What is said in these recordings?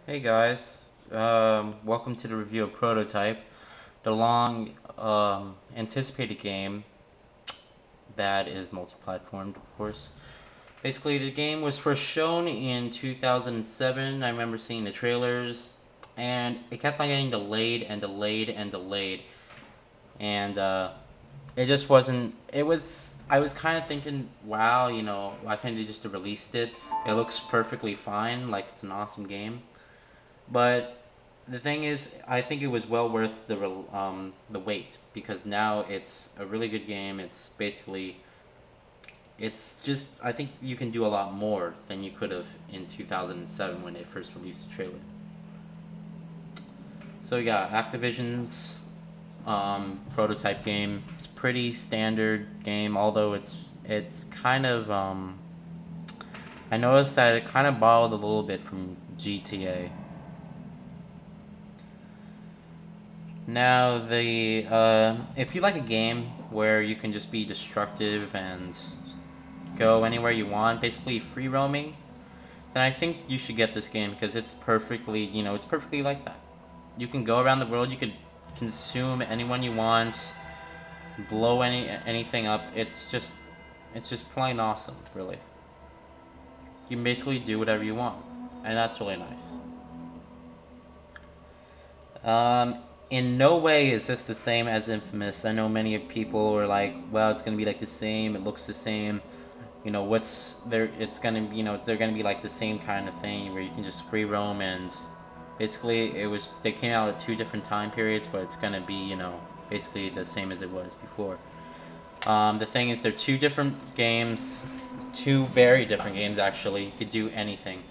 Hey guys, welcome to the review of Prototype, the long anticipated game that is multi-platformed, of course. Basically, the game was first shown in 2007. I remember seeing the trailers, and it kept on getting delayed and delayed and delayed, and it just wasn't. It was. I was kind of thinking, wow, why can't they just released it? It looks perfectly fine, like it's an awesome game. But the thing is, I think it was well worth the wait because now it's a really good game. It's just I think you can do a lot more than you could have in 2007 when they first released the trailer. So yeah, Activision's Prototype game. It's a pretty standard game, although it's kind of I noticed that it kind of borrowed a little bit from GTA. Now, if you like a game where you can just be destructive and go anywhere you want, basically free roaming, then I think you should get this game because it's perfectly like that. You can go around the world, you could consume anyone you want, blow anything up. It's just plain awesome, really. You can basically do whatever you want, and that's really nice. In no way is this the same as Infamous. I know many people are like, well, it's gonna be like the same, it looks the same. What's there? It's gonna be, they're gonna be like the same kind of thing where you can just free roam and basically they came out at two different time periods, but it's gonna be, basically the same as it was before. The thing is, they're two different games, two very different games actually. You could do anything.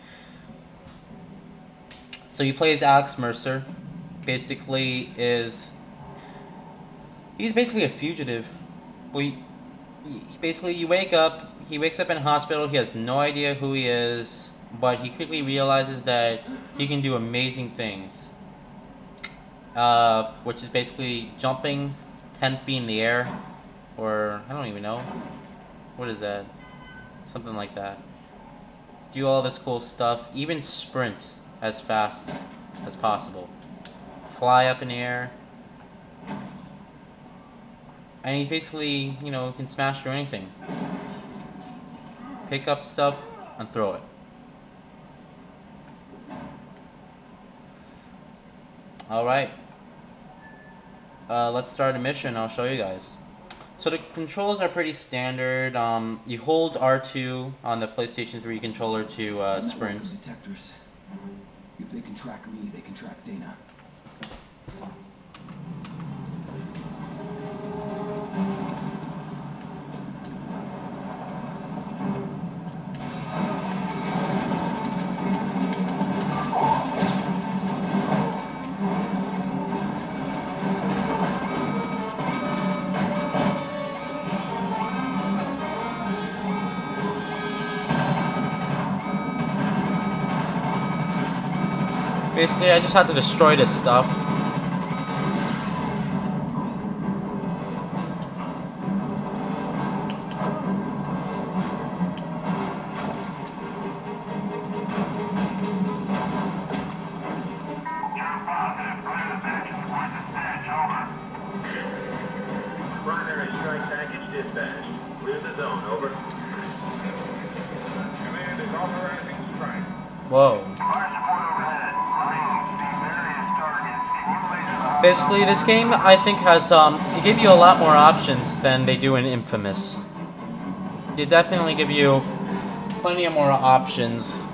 So you play as Alex Mercer. He's basically a fugitive. Basically you wake up, he wakes up in a hospital, he has no idea who he is, but he quickly realizes that he can do amazing things. Which is basically jumping 10 feet in the air, or I don't even know. What is that? Something like that. Do all this cool stuff, even sprint as fast as possible. Fly up in the air. And he's basically, can smash through anything. Pick up stuff and throw it. Alright. Let's start a mission. I'll show you guys. So the controls are pretty standard. You hold R2 on the PlayStation 3 controller to sprint. Detectors. If they can track me, they can track Dana. Basically, I just have to destroy this stuff. Primary strike package dispatched. Clear the zone, over. Command is authorizing strike. Whoa. Basically, this game, I think, has, they give you a lot more options than they do in Infamous. They definitely give you plenty of more options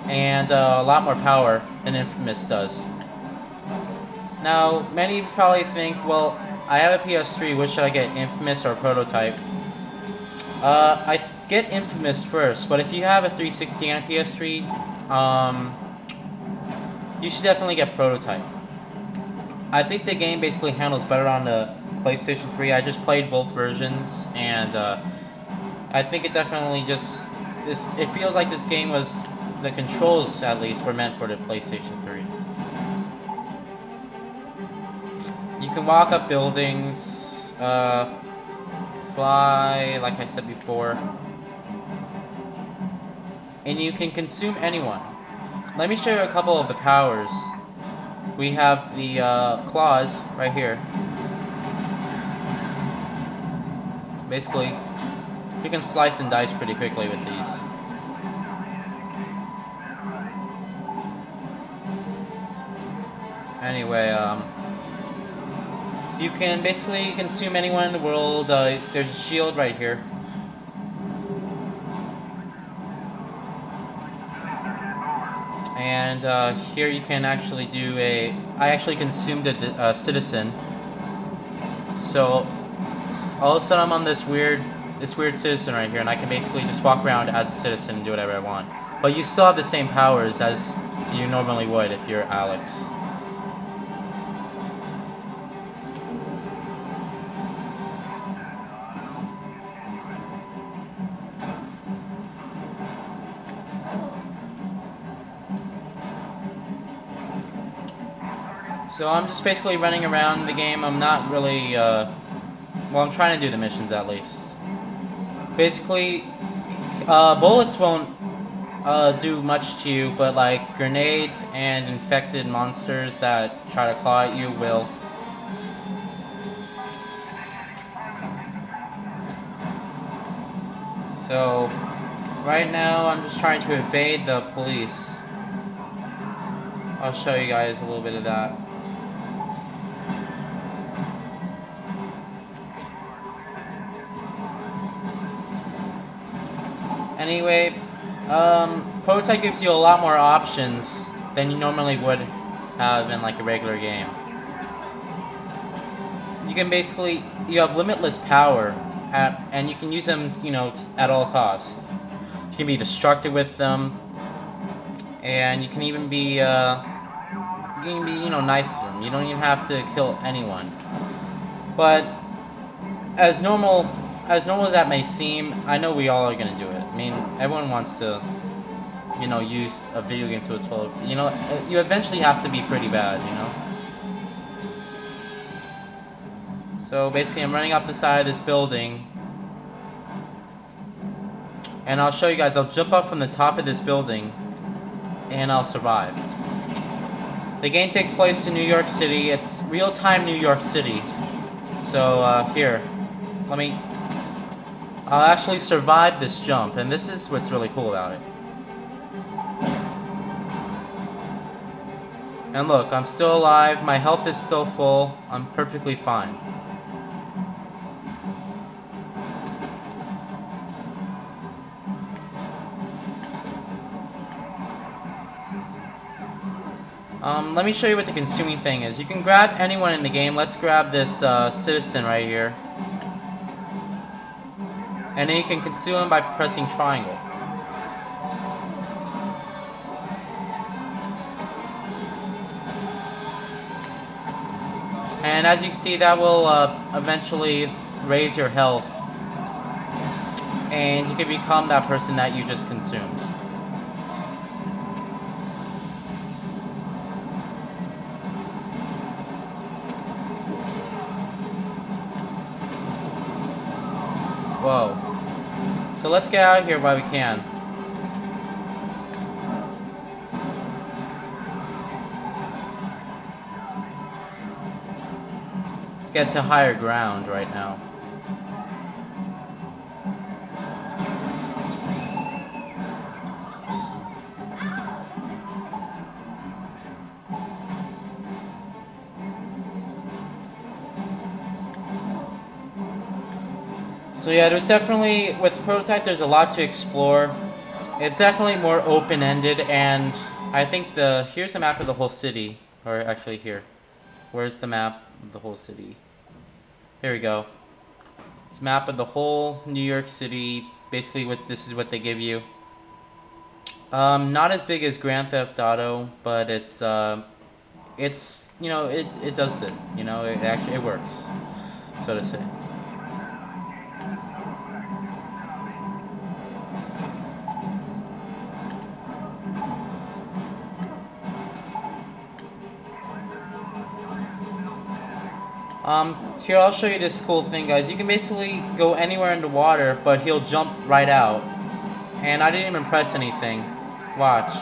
and a lot more power than Infamous does. Now, many probably think, well, I have a PS3, which should I get, Infamous or Prototype? I get Infamous first, but if you have a 360 and a PS3, you should definitely get Prototype. I think the game basically handles better on the PlayStation 3. I just played both versions, and I think it definitely it feels like this game the controls at least were meant for the PlayStation 3. You can walk up buildings, fly, like I said before, and you can consume anyone. let me show you a couple of the powers. We have the claws right here. Basically, you can slice and dice pretty quickly with these. Anyway, you can basically consume anyone in the world. There's a shield right here. And here you can actually do I actually consumed a citizen. So all of a sudden I'm on this weird citizen right here, and I can basically just walk around as a citizen and do whatever I want. But you still have the same powers as you normally would if you're Alex. So I'm just basically running around the game. I'm not really, well, I'm trying to do the missions at least. Basically, bullets won't do much to you, but like grenades and infected monsters that try to claw at you will. So, right now I'm just trying to evade the police. I'll show you guys a little bit of that. Anyway, Prototype gives you a lot more options than you normally would have in like a regular game. You can basically, you have limitless power, and you can use them, you know, at all costs. You can be destructive with them, and you can even be, you know, nice to them. You don't even have to kill anyone. But as normal as that may seem, I know we all are gonna do it. I mean, everyone wants to, you know, use a video game to its full. You know, you eventually have to be pretty bad, you know. So basically, I'm running up the side of this building, and I'll show you guys. I'll jump up from the top of this building, and I'll survive. The game takes place in New York City. It's real-time New York City. So here, I'll actually survive this jump, and this is what's really cool about it. And look, I'm still alive, my health is still full, I'm perfectly fine. Let me show you what the consuming thing is. You can grab anyone in the game. Let's grab this citizen right here. And then you can consume him by pressing triangle. And as you see, that will eventually raise your health. And you can become that person that you just consumed. Whoa. So let's get out of here while we can. Let's get to higher ground right now. So yeah, there's definitely, with Prototype, there's a lot to explore. It's definitely more open-ended, and I think here's a map of the whole city. Or actually here. Where's the map of the whole city? Here we go. It's a map of the whole New York City. Basically, this is what they give you. Not as big as Grand Theft Auto, but it's you know, it does it. You know, it works, so to say. Here, I'll show you this cool thing, guys. You can basically go anywhere in the water, but he'll jump right out. And I didn't even press anything. Watch.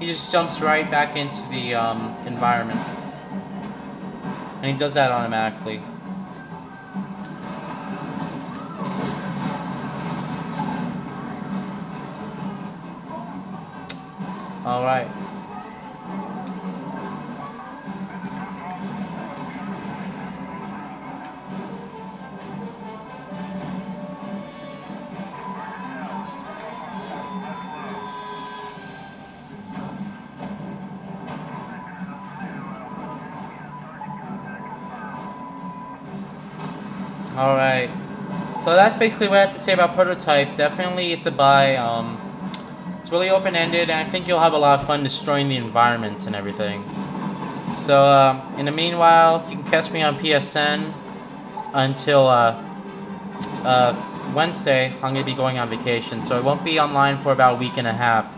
he just jumps right back into the environment. And he does that automatically. Alright. Alright. So that's basically what I have to say about Prototype. Definitely it's a buy. It's really open-ended, and I think you'll have a lot of fun destroying the environment and everything. So, in the meanwhile, you can catch me on PSN until Wednesday. I'm going to be going on vacation, so I won't be online for about a week and a half.